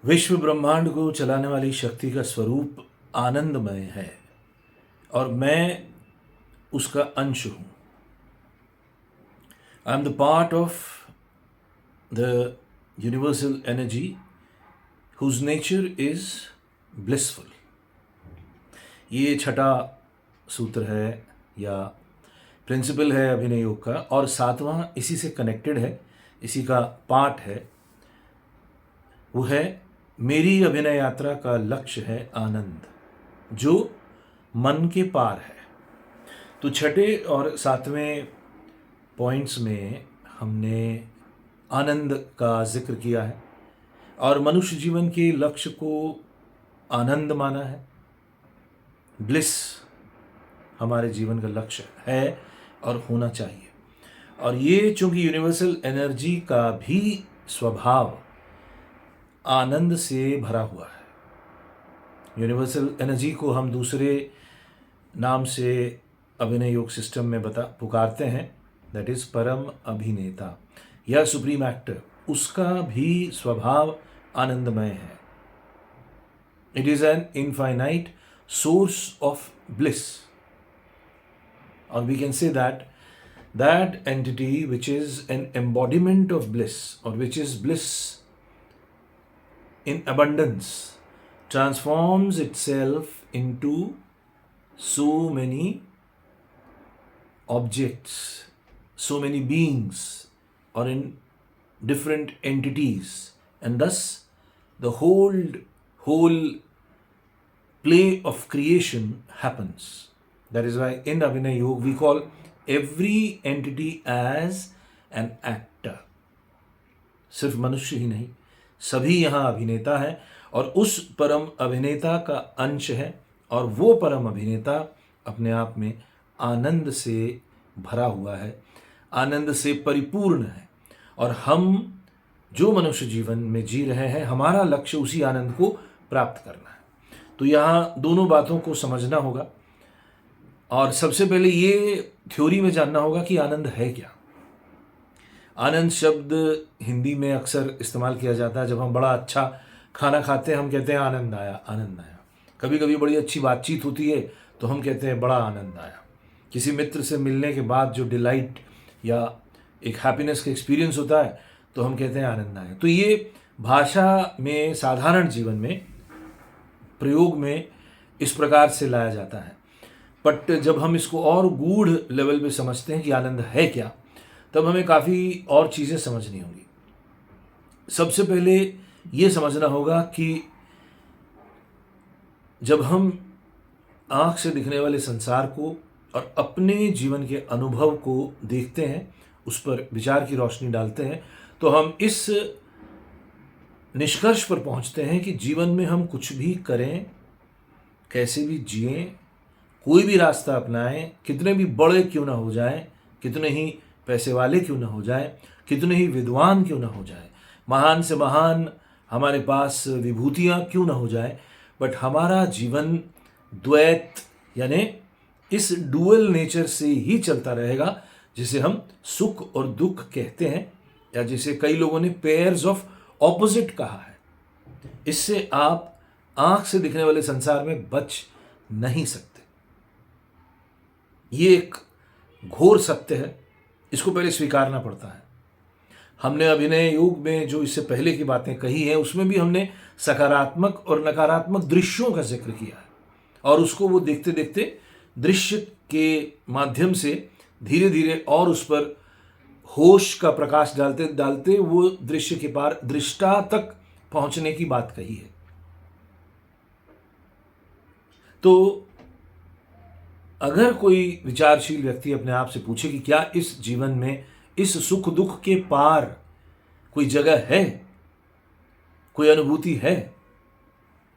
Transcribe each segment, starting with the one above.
विश्व ब्रह्मांड को चलाने वाली शक्ति का स्वरूप आनंदमय है और मैं उसका अंश हूँ। I am the part of the universal energy whose nature is blissful. ये छठा सूत्र है या प्रिंसिपल है अभिनय योग का, और सातवां इसी से कनेक्टेड है, इसी का पार्ट है। वो है मेरी अभिनय यात्रा का लक्ष्य है आनंद, जो मन के पार है। तो छठे और सातवें पॉइंट्स में हमने आनंद का जिक्र किया है और मनुष्य जीवन के लक्ष्य को आनंद माना है। ब्लिस हमारे जीवन का लक्ष्य है और होना चाहिए। और ये चूंकि यूनिवर्सल एनर्जी का भी स्वभाव आनंद से भरा हुआ है। यूनिवर्सल एनर्जी को हम दूसरे नाम से अभिनय योग सिस्टम में पुकारते हैं, दैट इज परम अभिनेता या सुप्रीम एक्टर। उसका भी स्वभाव आनंदमय है। It is an infinite source of bliss, और we can say that entity which is an embodiment of bliss or which is bliss in abundance transforms itself into so many objects, so many beings, or in different entities, and thus the whole play of creation happens. That is why in Abhinay Yoga we call every entity as an actor. सिर्फ मनुष्य ही नहीं, सभी यहाँ अभिनेता है और उस परम अभिनेता का अंश है, और वो परम अभिनेता अपने आप में आनंद से भरा हुआ है, आनंद से परिपूर्ण है। और हम जो मनुष्य जीवन में जी रहे हैं, हमारा लक्ष्य उसी आनंद को प्राप्त करना है। तो यहाँ दोनों बातों को समझना होगा, और सबसे पहले ये थ्योरी में जानना होगा कि आनंद है क्या। आनंद शब्द हिंदी में अक्सर इस्तेमाल किया जाता है। जब हम बड़ा अच्छा खाना खाते हैं हम कहते हैं आनंद आया, आनंद आया। कभी कभी बड़ी अच्छी बातचीत होती है तो हम कहते हैं बड़ा आनंद आया। किसी मित्र से मिलने के बाद जो डिलाइट या एक हैप्पीनेस का एक्सपीरियंस होता है तो हम कहते हैं आनंद आया। तो ये भाषा में, साधारण जीवन में, प्रयोग में इस प्रकार से लाया जाता है। बट जब हम इसको और गूढ़ लेवल पे समझते हैं कि आनंद है क्या, तब हमें काफ़ी और चीज़ें समझनी होंगी। सबसे पहले ये समझना होगा कि जब हम आँख से दिखने वाले संसार को और अपने जीवन के अनुभव को देखते हैं, उस पर विचार की रोशनी डालते हैं, तो हम इस निष्कर्ष पर पहुंचते हैं कि जीवन में हम कुछ भी करें, कैसे भी जिएं, कोई भी रास्ता अपनाएं, कितने भी बड़े क्यों ना हो जाएं, कितने ही पैसे वाले क्यों ना हो जाएं, कितने ही विद्वान क्यों ना हो जाएं, महान से महान हमारे पास विभूतियां क्यों ना हो जाएं, बट हमारा जीवन द्वैत यानी इस डुअल नेचर से ही चलता रहेगा, जिसे हम सुख और दुख कहते हैं, या जिसे कई लोगों ने पेयर्स ऑफ ऑपोजिट कहा है। इससे आप आंख से दिखने वाले संसार में बच नहीं सकते। ये एक घोर सत्य है, इसको पहले स्वीकारना पड़ता है। हमने अभिनय योग में जो इससे पहले की बातें कही हैं, उसमें भी हमने सकारात्मक और नकारात्मक दृश्यों का जिक्र किया है, और उसको वो देखते देखते दृश्य के माध्यम से धीरे धीरे और उस पर होश का प्रकाश डालते डालते वो दृश्य के पार दृष्टा तक पहुंचने की बात कही है। तो अगर कोई विचारशील व्यक्ति अपने आप से पूछे कि क्या इस जीवन में, इस सुख दुख के पार कोई जगह है, कोई अनुभूति है,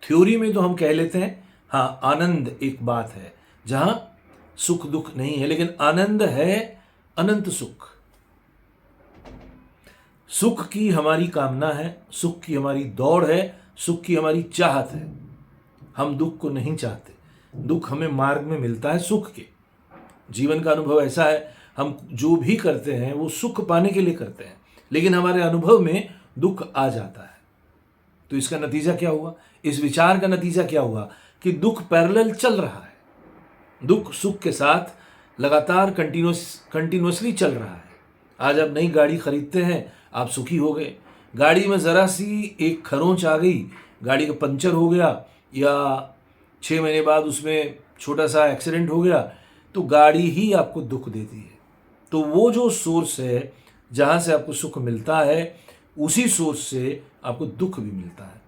थ्योरी में तो हम कह लेते हैं हाँ, आनंद एक बात है जहां सुख दुख नहीं है, लेकिन आनंद है अनंत सुख। सुख की हमारी कामना है, सुख की हमारी दौड़ है, सुख की हमारी चाहत है। हम दुख को नहीं चाहते, दुख हमें मार्ग में मिलता है सुख के। जीवन का अनुभव ऐसा है, हम जो भी करते हैं वो सुख पाने के लिए करते हैं, लेकिन हमारे अनुभव में दुख आ जाता है। तो इसका नतीजा क्या हुआ, इस विचार का नतीजा क्या हुआ कि दुख पैरेलल चल रहा है, दुख सुख के साथ लगातार कंटिन्यूसली चल रहा है। आज आप नई गाड़ी खरीदते हैं, आप सुखी हो गए। गाड़ी में ज़रा सी एक खरोंच आ गई, गाड़ी का पंचर हो गया, या 6 महीने बाद उसमें छोटा सा एक्सीडेंट हो गया, तो गाड़ी ही आपको दुख देती है। तो वो जो सोर्स है जहाँ से आपको सुख मिलता है, उसी सोर्स से आपको दुख भी मिलता है।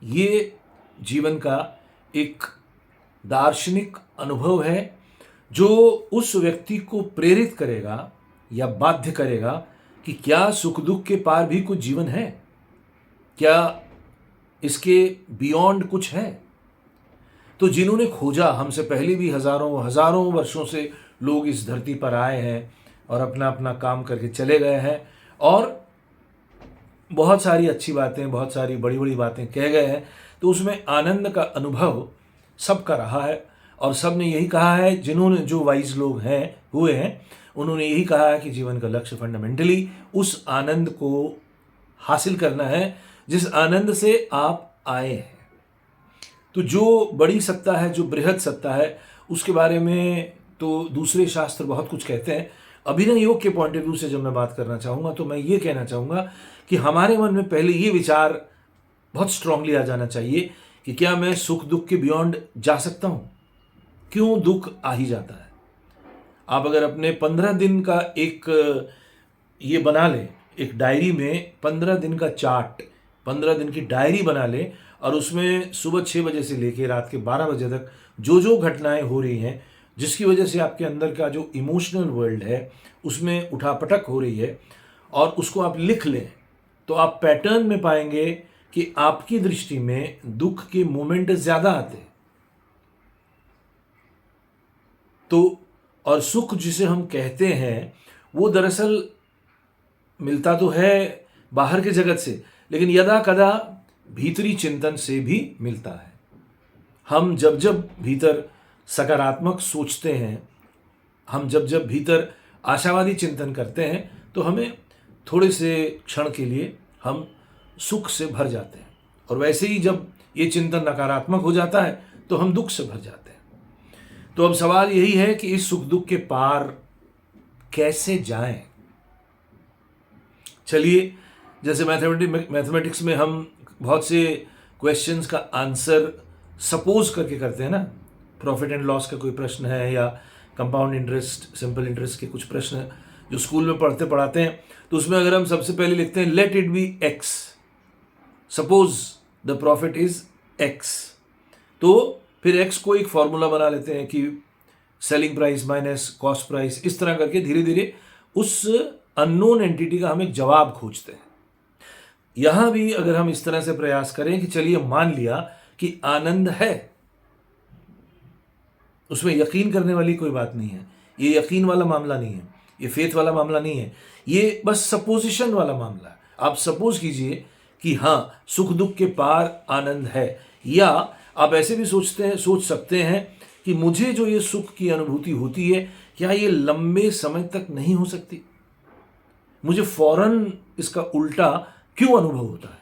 ये जीवन का एक दार्शनिक अनुभव है जो उस व्यक्ति को प्रेरित करेगा या बाध्य करेगा कि क्या सुख दुख के पार भी कुछ जीवन है, क्या इसके बियॉन्ड कुछ है। तो जिन्होंने खोजा, हमसे पहले भी हजारों हजारों वर्षों से लोग इस धरती पर आए हैं और अपना अपना काम करके चले गए हैं, और बहुत सारी अच्छी बातें, बहुत सारी बड़ी बड़ी बातें कह गए हैं। तो उसमें आनंद का अनुभव सबका रहा है, और सब ने यही कहा है, जिन्होंने, जो वाइज लोग हुए हैं, उन्होंने यही कहा है कि जीवन का लक्ष्य फंडामेंटली उस आनंद को हासिल करना है जिस आनंद से आप आए हैं। तो जो बड़ी सत्ता है, जो बृहद सत्ता है, उसके बारे में तो दूसरे शास्त्र बहुत कुछ कहते हैं। अभिनय योग के पॉइंट ऑफ व्यू से जब मैं बात करना चाहूँगा तो मैं ये कहना चाहूँगा कि हमारे मन में पहले ये विचार बहुत स्ट्रांगली आ जाना चाहिए कि क्या मैं सुख दुख के बियॉन्ड जा सकता हूँ? क्यों दुख आ ही जाता है? आप अगर अपने 15 दिन का एक ये बना लें, एक डायरी में 15 दिन का चार्ट, 15 दिन की डायरी बना लें, और उसमें सुबह 6 बजे से लेकर रात के 12 बजे तक जो जो घटनाएं हो रही हैं, जिसकी वजह से आपके अंदर का जो इमोशनल वर्ल्ड है उसमें उठापटक हो रही है, और उसको आप लिख लें, तो आप पैटर्न में पाएंगे कि आपकी दृष्टि में दुख के मोमेंट ज़्यादा आते हैं। तो और सुख जिसे हम कहते हैं वो दरअसल मिलता तो है बाहर के जगत से, लेकिन यदा कदा भीतरी चिंतन से भी मिलता है। हम जब जब भीतर सकारात्मक सोचते हैं, हम जब जब भीतर आशावादी चिंतन करते हैं, तो हमें थोड़े से क्षण के लिए हम सुख से भर जाते हैं, और वैसे ही जब ये चिंतन नकारात्मक हो जाता है तो हम दुख से भर जाते हैं। तो अब सवाल यही है कि इस सुख दुख के पार कैसे जाएं। चलिए, जैसे मैथमेटिक्स में हम बहुत से क्वेश्चंस का आंसर सपोज करके करते हैं ना, प्रॉफिट एंड लॉस का कोई प्रश्न है, या कंपाउंड इंटरेस्ट, सिंपल इंटरेस्ट के कुछ प्रश्न जो स्कूल में पढ़ाते हैं, तो उसमें अगर हम सबसे पहले लिखते हैं let it be x, suppose the profit is x, तो फिर एक्स को एक फॉर्मूला बना लेते हैं कि selling price minus cost price, इस तरह करके धीरे धीरे उस अननोन एंटिटी का हम एक जवाब खोजते हैं। यहां भी अगर हम इस तरह से प्रयास करें कि चलिए मान लिया कि आनंद है, उसमें यकीन करने वाली कोई बात नहीं है, ये यकीन वाला मामला नहीं है, ये फेथ वाला मामला नहीं है, ये बस सपोजिशन वाला मामला है। आप सपोज कीजिए कि हाँ, सुख दुख के पार आनंद है, या आप ऐसे भी सोच सकते हैं कि मुझे जो ये सुख की अनुभूति होती है, क्या ये लंबे समय तक नहीं हो सकती? मुझे फौरन इसका उल्टा क्यों अनुभव होता है?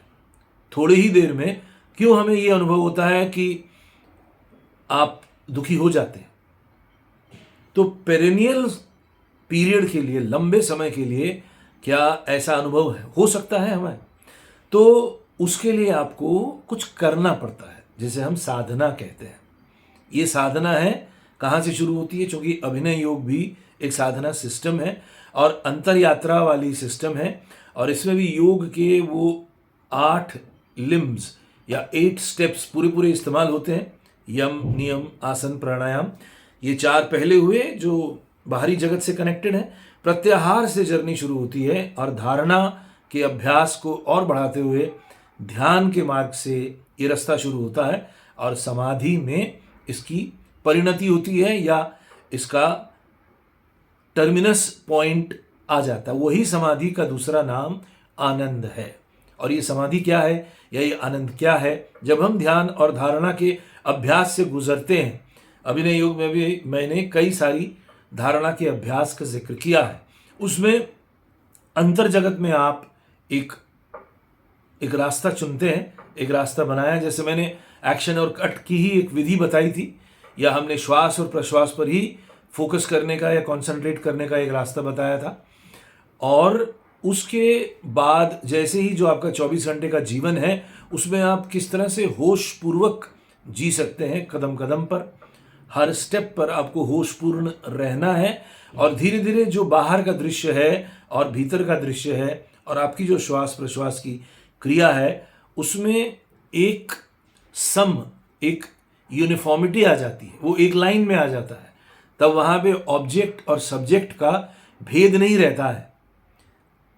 थोड़ी ही देर में क्यों हमें ये अनुभव होता है कि आप दुखी हो जाते हैं? तो पेरेनियल पीरियड के लिए, लंबे समय के लिए क्या ऐसा अनुभव हो सकता है हमें? तो उसके लिए आपको कुछ करना पड़ता है, जिसे हम साधना कहते हैं। ये साधना है, कहाँ से शुरू होती है? क्योंकि अभिनय योग भी एक साधना सिस्टम है और अंतर यात्रा वाली सिस्टम है, और इसमें भी योग के वो 8 लिम्स या 8 स्टेप्स पूरे इस्तेमाल होते हैं। यम, नियम, आसन, प्राणायाम, ये 4 पहले हुए जो बाहरी जगत से कनेक्टेड है। प्रत्याहार से जर्नी शुरू होती है, और धारणा के अभ्यास को और बढ़ाते हुए ध्यान के मार्ग से ये रास्ता शुरू होता है, और समाधि में इसकी परिणति होती है, या इसका टर्मिनस पॉइंट आ जाता है। वही समाधि का दूसरा नाम आनंद है। और ये समाधि क्या है, या ये आनंद क्या है? जब हम ध्यान और धारणा के अभ्यास से गुजरते हैं, अभिनय योग में भी मैंने कई सारी धारणा के अभ्यास का जिक्र किया है। उसमें अंतर जगत में आप एक एक रास्ता चुनते हैं, एक रास्ता बनाया, जैसे मैंने एक्शन और कट की ही एक विधि बताई थी, या हमने श्वास और प्रश्वास पर ही फोकस करने का या कंसंट्रेट करने का एक रास्ता बताया था। और उसके बाद जैसे ही जो आपका 24 घंटे का जीवन है उसमें आप किस तरह से होश पूर्वक जी सकते हैं, कदम कदम पर, हर स्टेप पर आपको होशपूर्ण रहना है। और धीरे धीरे जो बाहर का दृश्य है और भीतर का दृश्य है और आपकी जो श्वास प्रश्वास की क्रिया है उसमें एक एक यूनिफॉर्मिटी आ जाती है, वो एक लाइन में आ जाता है। तब वहाँ पे ऑब्जेक्ट और सब्जेक्ट का भेद नहीं रहता है,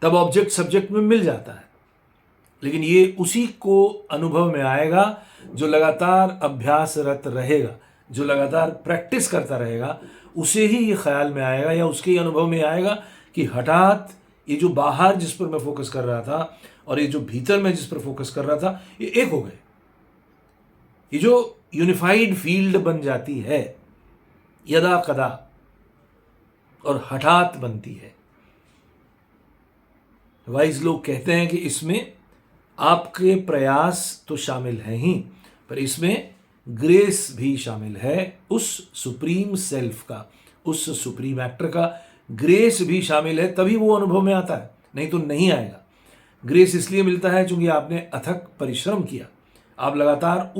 तब ऑब्जेक्ट सब्जेक्ट में मिल जाता है। लेकिन ये उसी को अनुभव में आएगा जो लगातार अभ्यासरत रहेगा, जो लगातार प्रैक्टिस करता रहेगा, उसे ही ये ख्याल में आएगा या उसके ही अनुभव में आएगा कि हठात ये जो बाहर जिस पर मैं फोकस कर रहा था और ये जो भीतर में जिस पर फोकस कर रहा था ये एक हो गए। ये जो यूनिफाइड फील्ड बन जाती है यदा कदा और हठात बनती है। वाइज लोग कहते हैं कि इसमें आपके प्रयास तो शामिल हैं ही, पर इसमें ग्रेस भी शामिल है, उस सुप्रीम सेल्फ का, उस सुप्रीम एक्टर का ग्रेस भी शामिल है, तभी वो अनुभव में आता है, नहीं तो नहीं आएगा। ग्रेस इसलिए मिलता है क्योंकि आपने अथक परिश्रम किया, आप लगातार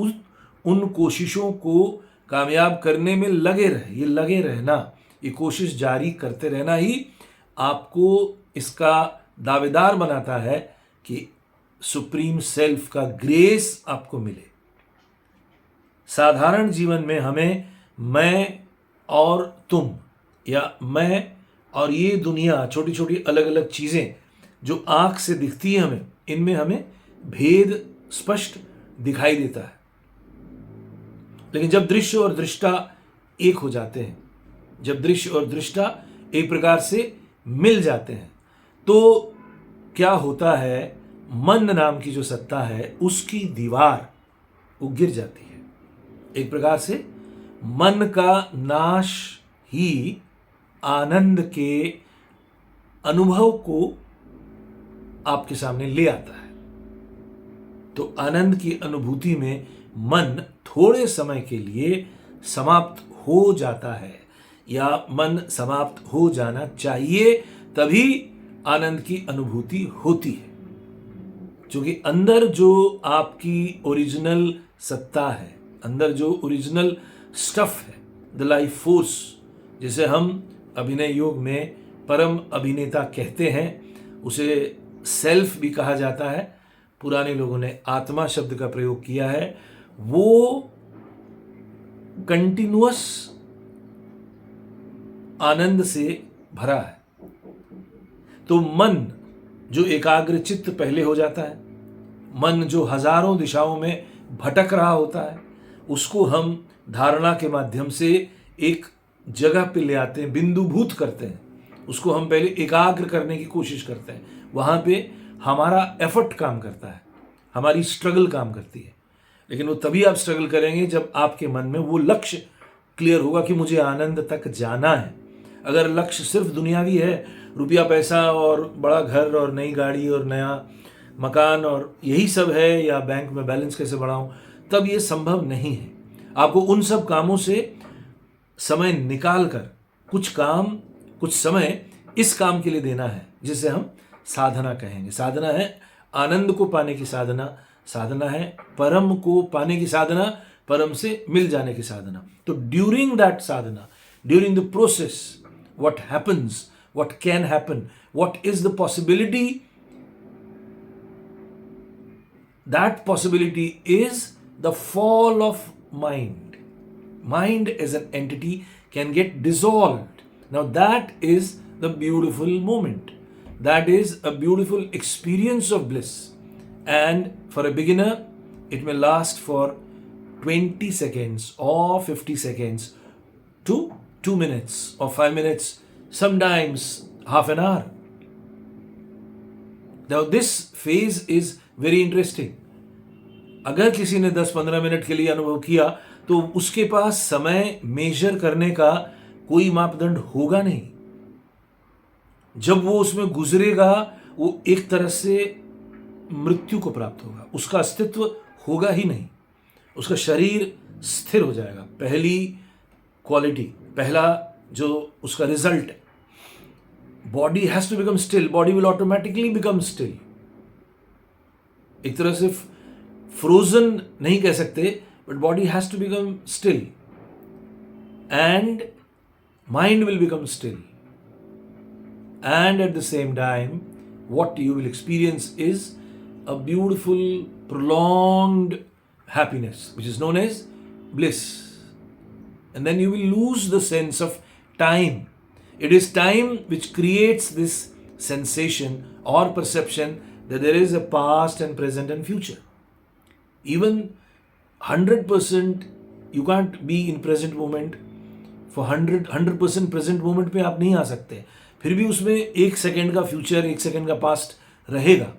उन कोशिशों को कामयाब करने में लगे रहे। ये लगे रहना, ये कोशिश जारी करते रहना ही आपको इसका दावेदार बनाता है कि सुप्रीम सेल्फ का ग्रेस आपको मिले। साधारण जीवन में हमें मैं और तुम या मैं और ये दुनिया, छोटी छोटी अलग अलग चीज़ें जो आँख से दिखती है हमें, इनमें हमें भेद स्पष्ट दिखाई देता है। लेकिन जब दृश्य और दृष्टा एक हो जाते हैं, जब दृश्य और दृष्टा एक प्रकार से मिल जाते हैं, तो क्या होता है, मन नाम की जो सत्ता है उसकी दीवार वो गिर जाती है। एक प्रकार से मन का नाश ही आनंद के अनुभव को आपके सामने ले आता है। तो आनंद की अनुभूति में मन थोड़े समय के लिए समाप्त हो जाता है, या मन समाप्त हो जाना चाहिए, तभी आनंद की अनुभूति होती है। क्योंकि अंदर जो आपकी ओरिजिनल सत्ता है, अंदर जो ओरिजिनल स्टफ है, द लाइफ फोर्स, जिसे हम अभिनय योग में परम अभिनेता कहते हैं, उसे सेल्फ भी कहा जाता है, पुराने लोगों ने आत्मा शब्द का प्रयोग किया है, वो कंटिन्यूअस आनंद से भरा है। तो मन जो एकाग्र चित्त पहले हो जाता है, मन जो हजारों दिशाओं में भटक रहा होता है, उसको हम धारणा के माध्यम से एक जगह पे ले आते हैं, बिंदुभूत करते हैं, उसको हम पहले एकाग्र करने की कोशिश करते हैं। वहाँ पे हमारा एफर्ट काम करता है, हमारी स्ट्रगल काम करती है। लेकिन वो तभी आप स्ट्रगल करेंगे जब आपके मन में वो लक्ष्य क्लियर होगा कि मुझे आनंद तक जाना है। अगर लक्ष्य सिर्फ दुनियावी है, रुपया पैसा और बड़ा घर और नई गाड़ी और नया मकान और यही सब है, या बैंक में बैलेंस कैसे बढ़ाऊं, तब ये संभव नहीं है। आपको उन सब कामों से समय निकाल कर कुछ समय इस काम के लिए देना है, जिसे हम साधना कहेंगे। साधना है आनंद को पाने की साधना, साधना है परम को पाने की साधना, परम से मिल जाने की साधना। तो during that Sadhana, during the process, what happens, what can happen, what is the possibility, that possibility is the fall of mind. Mind as an entity can get dissolved. Now that is the beautiful moment. That is a beautiful experience of bliss. And for a beginner, it may last for 20 seconds or 50 seconds to 2 minutes or 5 minutes, sometimes half an hour. Now this phase is very interesting. अगर किसी ने 10-15 minute के लिए अनुभव किया तो उसके पास समय मेजर करने का कोई मापदंड होगा नहीं। जब वो उसमें गुजरेगा, वो एक तरह से मृत्यु को प्राप्त होगा, उसका अस्तित्व होगा ही नहीं, उसका शरीर स्थिर हो जाएगा। पहली क्वालिटी, पहला जो उसका रिजल्ट है, body has to become still, body will automatically become still. एक तरह से फ्रोजन नहीं कह सकते, but body has to become still and mind will become still, and at the same time what you will experience is a beautiful prolonged happiness which is known as bliss, and then you will lose the sense of time. It is time which creates this sensation or perception that there is a past and present and future. Even 100% you can't be in present moment, for 100% present moment पे आप नहीं आ सकते, फिर भी उसमें 1 second का future, 1 second का past रहेगा।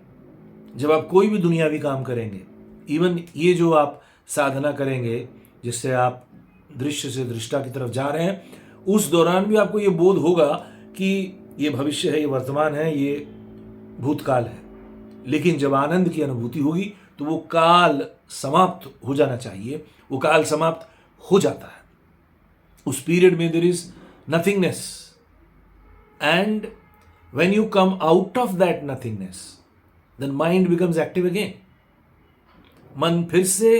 जब आप कोई भी दुनियावी काम करेंगे, इवन ये जो आप साधना करेंगे जिससे आप दृश्य से दृष्टा की तरफ जा रहे हैं, उस दौरान भी आपको ये बोध होगा कि ये भविष्य है, ये वर्तमान है, ये भूतकाल है। लेकिन जब आनंद की अनुभूति होगी तो वो काल समाप्त हो जाना चाहिए, वो काल समाप्त हो जाता है। उस पीरियड में there is nothingness, and when you come out of that nothingness then mind becomes active again. मन फिर से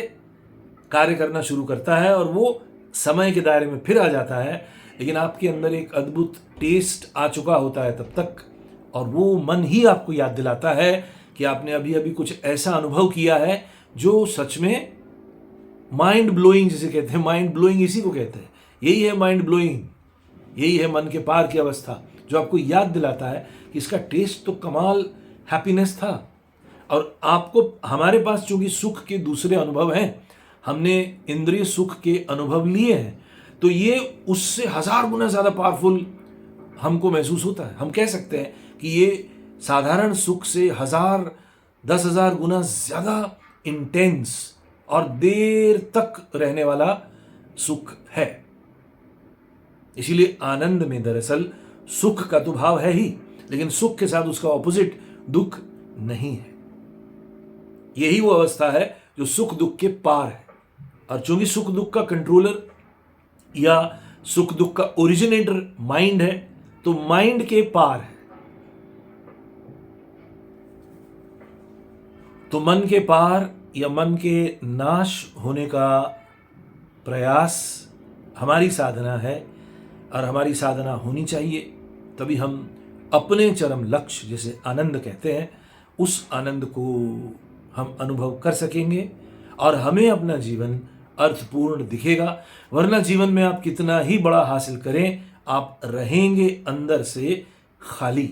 कार्य करना शुरू करता है और वो समय के दायरे में फिर आ जाता है, लेकिन आपके अंदर एक अद्भुत टेस्ट आ चुका होता है तब तक, और वो मन ही आपको याद दिलाता है कि आपने अभी अभी कुछ ऐसा अनुभव किया है जो सच में माइंड ब्लोइंग, जिसे कहते हैं माइंड ब्लोइंग, इसी को कहते हैं। यही है माइंड ब्लोइंग, यही है मन के पार की अवस्था, जो आपको याद दिलाता है कि इसका टेस्ट तो कमाल हैप्पीनेस था। और आपको, हमारे पास चूंकि सुख के दूसरे अनुभव हैं, हमने इंद्रिय सुख के अनुभव लिए हैं, तो ये उससे 1000 गुना ज़्यादा पावरफुल हमको महसूस होता है। हम कह सकते हैं कि ये साधारण सुख से 1000, 10,000 गुना ज़्यादा इंटेंस और देर तक रहने वाला सुख है। इसीलिए आनंद में दरअसल सुख का तो भाव है ही, लेकिन सुख के साथ उसका ऑपोजिट दुख नहीं है। यही वो अवस्था है जो सुख दुख के पार है। और चूंकि सुख दुख का कंट्रोलर या सुख दुख का ओरिजिनेटर माइंड है, तो माइंड के पार है। तो मन के पार या मन के नाश होने का प्रयास हमारी साधना है, और हमारी साधना होनी चाहिए। तभी हम अपने चरम लक्ष्य, जिसे आनंद कहते हैं, उस आनंद को हम अनुभव कर सकेंगे और हमें अपना जीवन अर्थपूर्ण दिखेगा। वरना जीवन में आप कितना ही बड़ा हासिल करें, आप रहेंगे अंदर से खाली।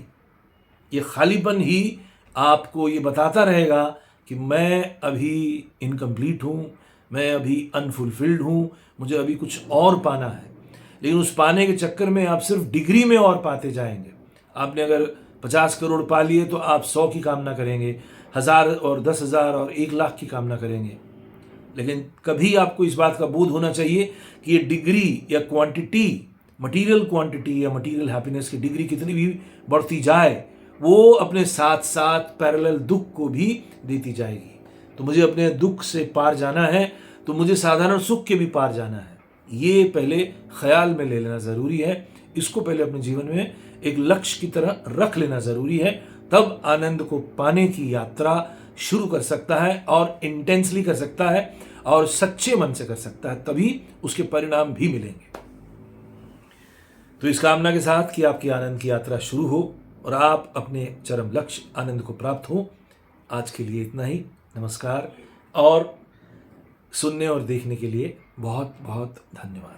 ये खालीपन ही आपको ये बताता रहेगा कि मैं अभी इनकम्प्लीट हूँ, मैं अभी अनफुलफिल्ड हूँ, मुझे अभी कुछ और पाना है। लेकिन उस पाने के चक्कर में आप सिर्फ डिग्री में और पाते जाएंगे। आपने अगर 50 करोड़ पा लिए तो आप 100 की कामना करेंगे, 1000 और 10,000 और 1 लाख की कामना करेंगे। लेकिन कभी आपको इस बात का बोध होना चाहिए कि ये डिग्री या क्वांटिटी, मटीरियल क्वांटिटी या मटीरियल हैप्पीनेस की डिग्री कितनी भी बढ़ती जाए, वो अपने साथ साथ पैरेलल दुख को भी देती जाएगी। तो मुझे अपने दुख से पार जाना है, तो मुझे साधारण सुख के भी पार जाना है। ये पहले ख्याल में ले लेना ज़रूरी है। इसको पहले अपने जीवन में एक लक्ष्य की तरह रख लेना ज़रूरी है। तब आनंद को पाने की यात्रा शुरू कर सकता है और इंटेंसली कर सकता है और सच्चे मन से कर सकता है, तभी उसके परिणाम भी मिलेंगे। तो इस कामना के साथ कि आपकी आनंद की यात्रा शुरू हो और आप अपने चरम लक्ष्य आनंद को प्राप्त हो। आज के लिए इतना ही। नमस्कार, और सुनने और देखने के लिए बहुत बहुत धन्यवाद।